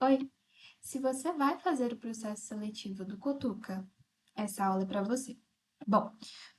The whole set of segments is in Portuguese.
Oi, se você vai fazer o processo seletivo do Cotuca, essa aula é para você. Bom,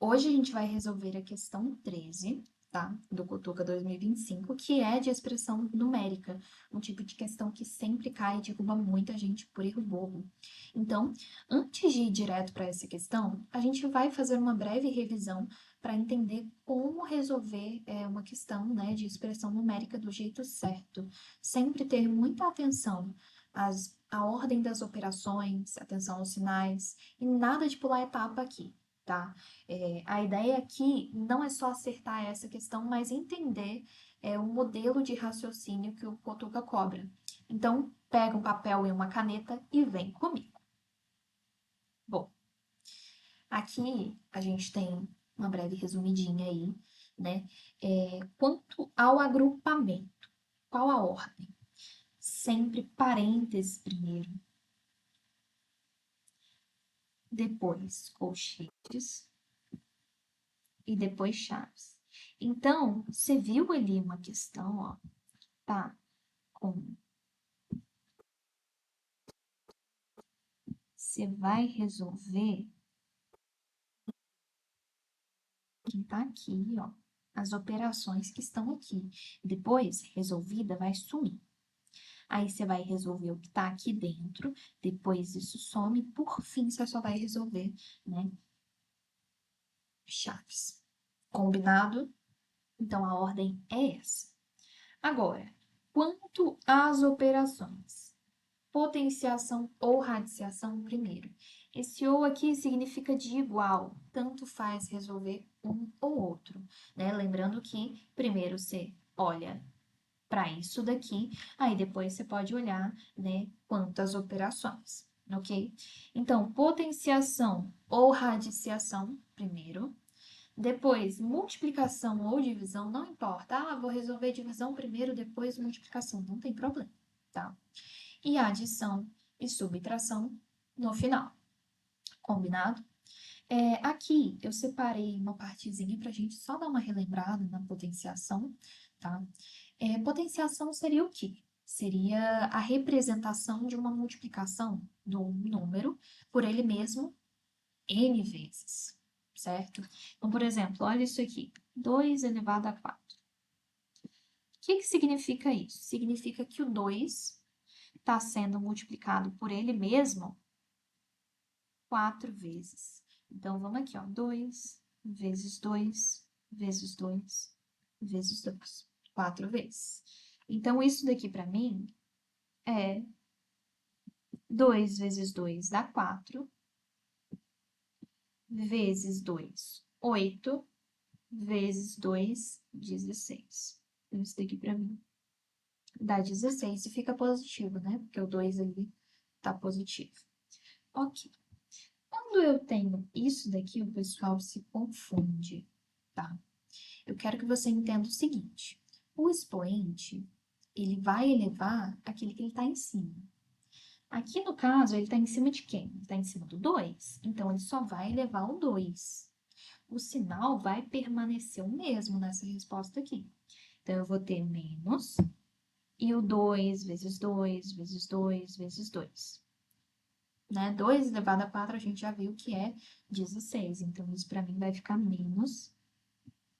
hoje a gente vai resolver a questão 13, tá? Do Cotuca 2025, que é de expressão numérica, um tipo de questão que sempre cai e derruba muita gente por erro bobo. Então, antes de ir direto para essa questão, a gente vai fazer uma breve revisão para entender como resolver uma questão, né, de expressão numérica do jeito certo. Sempre ter muita atenção a ordem das operações, atenção aos sinais, e nada de pular etapa aqui, tá? A ideia aqui não é só acertar essa questão, mas entender o modelo de raciocínio que o Potuca cobra. Então, pega um papel e uma caneta e vem comigo. Bom, aqui a gente tem uma breve resumidinha aí, né? Quanto ao agrupamento, qual a ordem? Sempre parênteses primeiro, depois colchetes e depois chaves. Então, você viu ali uma questão, ó, tá? Você vai resolver quem tá aqui, ó, as operações que estão aqui. Depois, resolvida, vai sumir. Aí você vai resolver o que tá aqui dentro, depois isso some, por fim você só vai resolver, né, chaves. Combinado? Então a ordem é essa. Agora, quanto às operações, potenciação ou radiciação primeiro. Esse ou aqui significa de igual, tanto faz resolver um ou outro, né? Lembrando que primeiro você olha para isso daqui, aí depois você pode olhar, né, quantas operações, ok? Então, potenciação ou radiciação primeiro, depois, multiplicação ou divisão, não importa. Ah, vou resolver divisão primeiro, depois multiplicação. Não tem problema, tá? E adição e subtração no final. Combinado? Aqui eu separei uma partezinha para a gente só dar uma relembrada na potenciação, tá? Potenciação seria o quê? Seria a representação de uma multiplicação do número por ele mesmo N vezes, certo? Então, por exemplo, olha isso aqui, 2 elevado a 4. O que que significa isso? Significa que o 2 está sendo multiplicado por ele mesmo 4 vezes. Então, vamos aqui, ó, 2 vezes 2 vezes 2 vezes 2, 4 vezes. Então, isso daqui para mim é 2 vezes 2 dá 4, vezes 2, 8, vezes 2, 16. Então, isso daqui para mim dá 16 e fica positivo, né? Porque o 2 ali tá positivo. Ok. Quando eu tenho isso daqui, o pessoal se confunde, tá? Eu quero que você entenda o seguinte. O expoente, ele vai elevar aquele que ele está em cima. Aqui, no caso, ele está em cima de quem? Ele está em cima do 2. Então, ele só vai elevar o 2. O sinal vai permanecer o mesmo nessa resposta aqui. Então, eu vou ter menos e o 2 vezes 2 vezes 2 vezes 2. Né? 2 elevado a 4 a gente já viu que é 16. Então, isso para mim vai ficar menos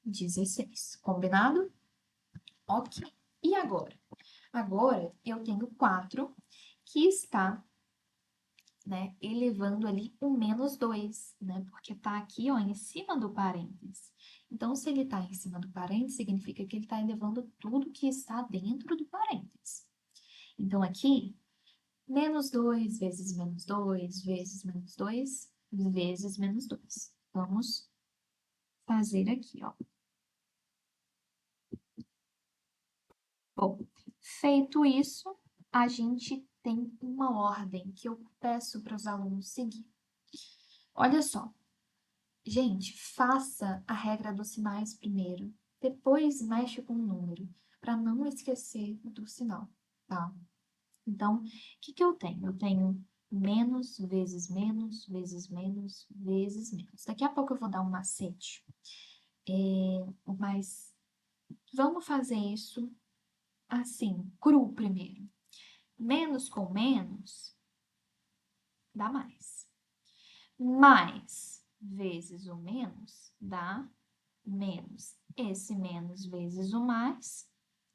16. Combinado? Ok. E agora? Agora, eu tenho 4 que está, né, elevando ali o menos 2, né? Porque está aqui, ó, em cima do parênteses. Então, se ele está em cima do parênteses, significa que ele está elevando tudo que está dentro do parênteses. Então, aqui, menos 2 vezes menos 2 vezes menos 2 vezes menos 2. Vamos fazer aqui, ó. Bom, feito isso, a gente tem uma ordem que eu peço para os alunos seguir. Olha só, gente, faça a regra dos sinais primeiro, depois mexe com o número, para não esquecer do sinal, tá? Então, o que que eu tenho? Eu tenho menos vezes menos vezes menos vezes menos. Daqui a pouco eu vou dar um macete, mas vamos fazer isso assim, cru primeiro. Menos com menos dá mais. Mais vezes o menos dá menos. Esse menos vezes o mais,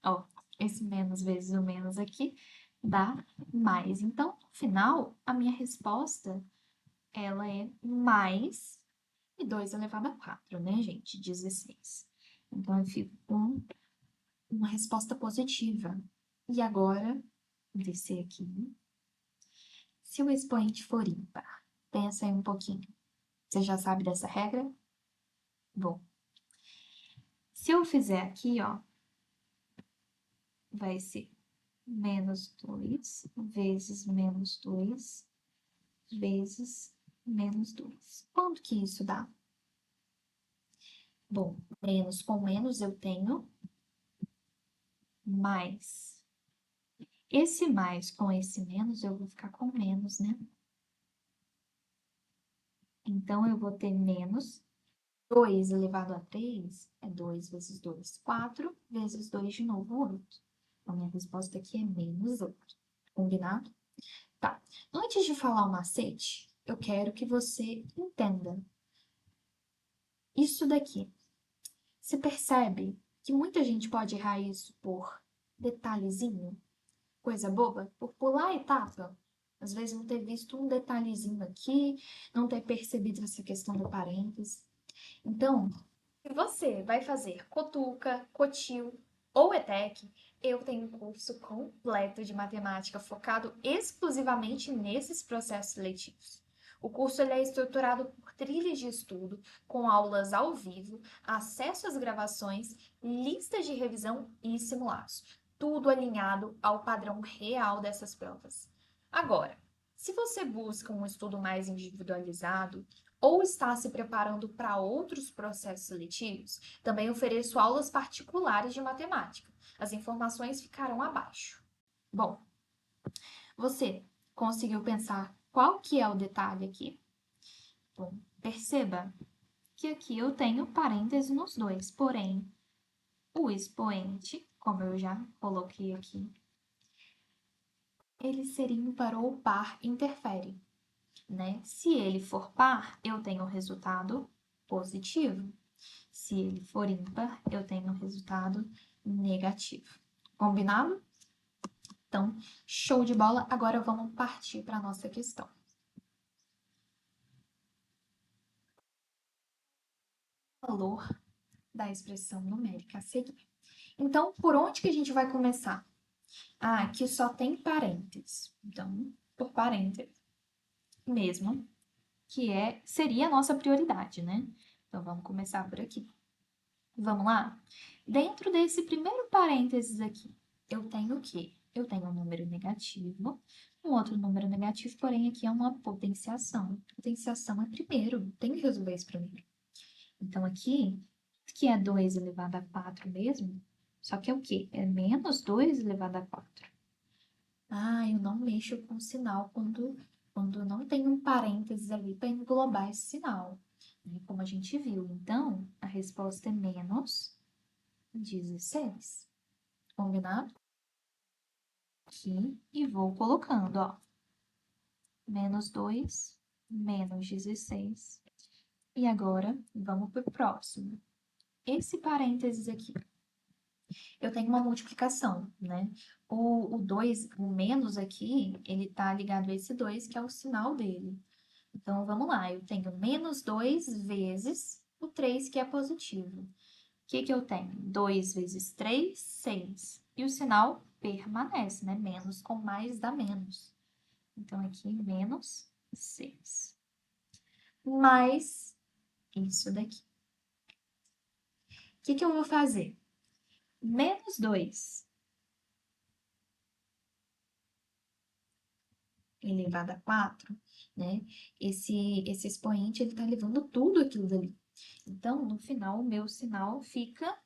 ó, esse menos vezes o menos aqui dá mais. Então, no final, a minha resposta, ela é mais e 2 elevado a 4, né, gente? 16. Então, eu fico com uma resposta positiva. E agora, descer aqui. Se o expoente for ímpar, pensa aí um pouquinho. Você já sabe dessa regra? Bom, se eu fizer aqui, ó, vai ser menos 2 vezes menos 2 vezes menos 2. Quanto que isso dá? Bom, menos com menos eu tenho mais. Esse mais com esse menos, eu vou ficar com menos, né? Então, eu vou ter menos 2 elevado a 3 é 2 vezes 2, 4 vezes 2 de novo, 8. A minha resposta aqui é menos 8. Combinado? Tá. Antes de falar o macete, eu quero que você entenda isso daqui. Você percebe que muita gente pode errar isso por detalhezinho, coisa boba, por pular a etapa. Às vezes não ter visto um detalhezinho aqui, não ter percebido essa questão do parênteses. Então, se você vai fazer Cotuca, Cotil ou ETEC, eu tenho um curso completo de matemática focado exclusivamente nesses processos seletivos. O curso ele é estruturado por trilhas de estudo, com aulas ao vivo, acesso às gravações, listas de revisão e simulados. Tudo alinhado ao padrão real dessas provas. Agora, se você busca um estudo mais individualizado, ou está se preparando para outros processos seletivos, também ofereço aulas particulares de matemática. As informações ficarão abaixo. Bom, você conseguiu pensar qual que é o detalhe aqui? Bom, perceba que aqui eu tenho parêntese nos dois, porém, o expoente, como eu já coloquei aqui, ele ser ímpar ou par interfere, né? Se ele for par, eu tenho um resultado positivo. Se ele for ímpar, eu tenho um resultado negativo. Combinado? Então, show de bola. Agora vamos partir para a nossa questão. Valor da expressão numérica a seguir. Então, por onde que a gente vai começar? Ah, aqui só tem parênteses. Então, por parênteses mesmo, que seria a nossa prioridade, né? Então, vamos começar por aqui. Vamos lá? Dentro desse primeiro parênteses aqui, eu tenho o quê? Eu tenho um número negativo, um outro número negativo, porém aqui é uma potenciação. Potenciação é primeiro, tem que resolver isso primeiro. Então, aqui, que é 2 elevado a 4 mesmo, só que é o quê? É menos 2 elevado a 4. Ah, eu não mexo com o sinal quando não tem um parênteses ali para englobar esse sinal, né? Como a gente viu. Então, a resposta é menos 16. Combinado? Aqui e vou colocando, ó. Menos 2, menos 16. E agora, vamos para o próximo. Esse parênteses aqui, eu tenho uma multiplicação, né? O 2, o menos aqui, ele tá ligado a esse 2, que é o sinal dele. Então, vamos lá. Eu tenho menos 2 vezes o 3, que é positivo. O que que eu tenho? 2 vezes 3, 6. E o sinal permanece, né? Menos com mais dá menos. Então, aqui, menos 6. Mais isso daqui. O que que eu vou fazer? Menos 2 elevado a 4, né? Esse expoente, ele tá levando tudo aquilo dali. Então, no final, o meu sinal fica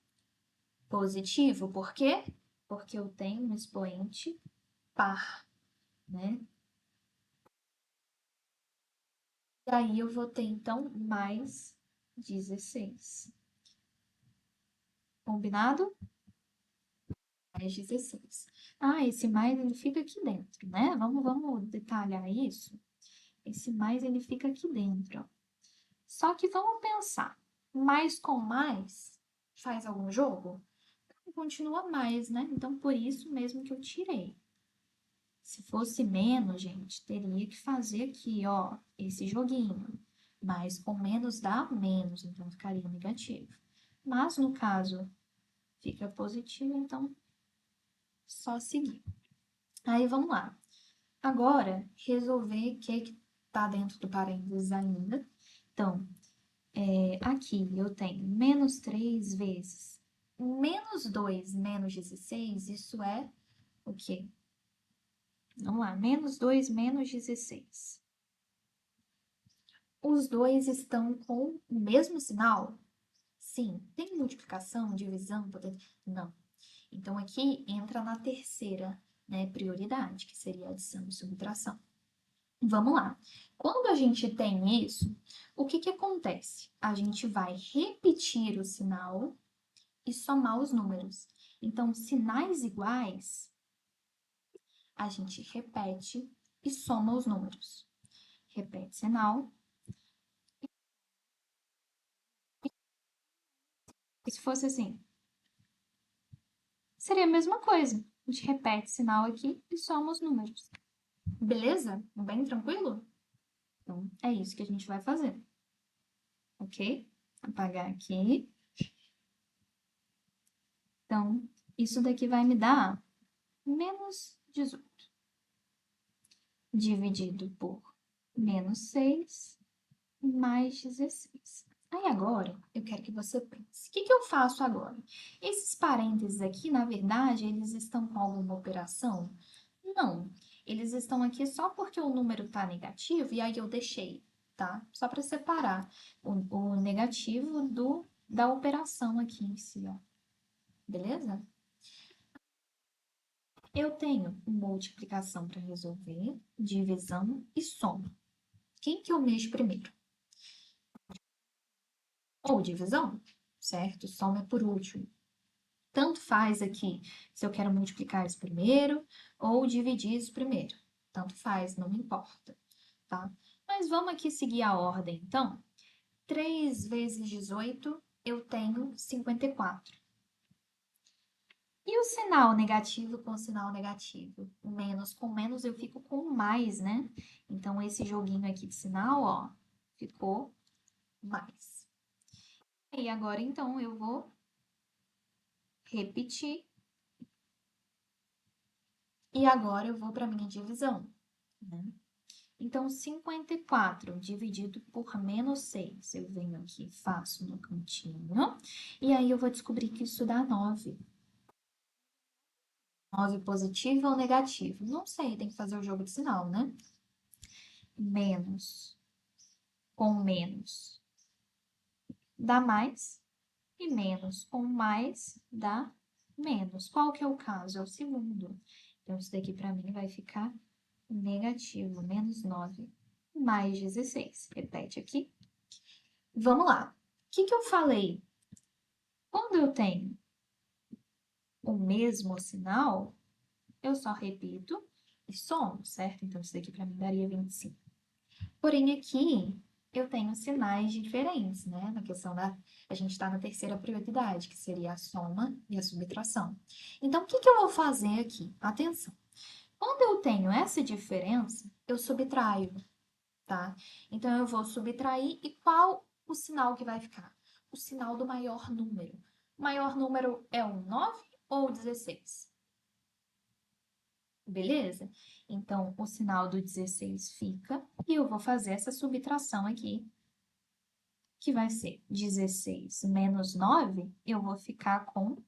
positivo. Por quê? Porque eu tenho um expoente par, né? E aí, eu vou ter, então, mais 16. Combinado? Mais 16. Ah, esse mais ele fica aqui dentro, né? Vamos detalhar isso. Esse mais ele fica aqui dentro, ó. Só que vamos pensar, mais com mais faz algum jogo? Continua mais, né? Então, por isso mesmo que eu tirei. Se fosse menos, gente, teria que fazer aqui, ó, esse joguinho. Mas com menos dá menos, então ficaria negativo. Mas no caso fica positivo, então só seguir. Aí vamos lá. Agora, resolver o que está dentro do parênteses ainda. Então, aqui eu tenho menos 3 vezes menos 2 menos 16, isso é o quê? Vamos lá, menos 2 menos 16. Os dois estão com o mesmo sinal? Sim. Tem multiplicação, divisão, poder? Não. Então, aqui entra na terceira, né, prioridade, que seria adição e subtração. Vamos lá. Quando a gente tem isso, o que que acontece? A gente vai repetir o sinal e somar os números. Então, sinais iguais, a gente repete e soma os números. Repete sinal. E se fosse assim, seria a mesma coisa. A gente repete sinal aqui e soma os números. Beleza? Bem tranquilo? Então, é isso que a gente vai fazer. Ok? Apagar aqui. Então, isso daqui vai me dar menos 18, dividido por menos 6 mais 16. Aí agora, eu quero que você pense, o que que eu faço agora? Esses parênteses aqui, na verdade, eles estão com alguma operação? Não, eles estão aqui só porque o número está negativo e aí eu deixei, tá? Só para separar o negativo da operação aqui em si, ó. Beleza? Eu tenho multiplicação para resolver, divisão e soma. Quem que eu mexo primeiro? Ou divisão, certo? Soma é por último. Tanto faz aqui se eu quero multiplicar isso primeiro ou dividir isso primeiro. Tanto faz, não me importa, tá? Mas vamos aqui seguir a ordem, então. 3 vezes 18, eu tenho 54. E o sinal negativo com sinal negativo? Menos com menos eu fico com mais, né? Então, esse joguinho aqui de sinal, ó, ficou mais. E agora, então, eu vou repetir. E agora eu vou para a minha divisão, né? Então, 54 dividido por menos 6. Eu venho aqui, faço no cantinho. E aí, eu vou descobrir que isso dá 9. 9 positivo ou negativo? Não sei, tem que fazer o jogo de sinal, né? Menos com menos dá mais. E menos com mais dá menos. Qual que é o caso? É o segundo. Então, isso daqui para mim vai ficar negativo, menos 9 mais 16. Repete aqui. Vamos lá. O que que eu falei? Quando eu tenho o mesmo sinal, eu só repito e somo, certo? Então, isso daqui para mim daria 25. Porém, aqui eu tenho sinais diferentes, né? Na questão da. A gente está na terceira prioridade, que seria a soma e a subtração. Então, o que que eu vou fazer aqui? Atenção. Quando eu tenho essa diferença, eu subtraio, tá? Então, eu vou subtrair e qual o sinal que vai ficar? O sinal do maior número. O maior número é o 9 ou o 16? Beleza? Então, o sinal do 16 fica e eu vou fazer essa subtração aqui, que vai ser 16 menos 9, eu vou ficar com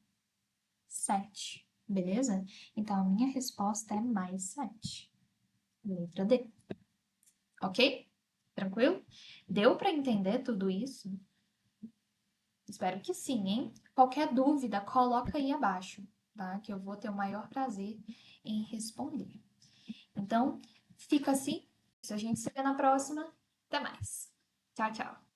7, beleza? Então, a minha resposta é mais 7. Letra D. Ok? Tranquilo? Deu para entender tudo isso? Espero que sim, hein? Qualquer dúvida, coloca aí abaixo, tá? Que eu vou ter o maior prazer em responder. Então, fica assim. Se a gente se vê na próxima, até mais. Tchau, tchau.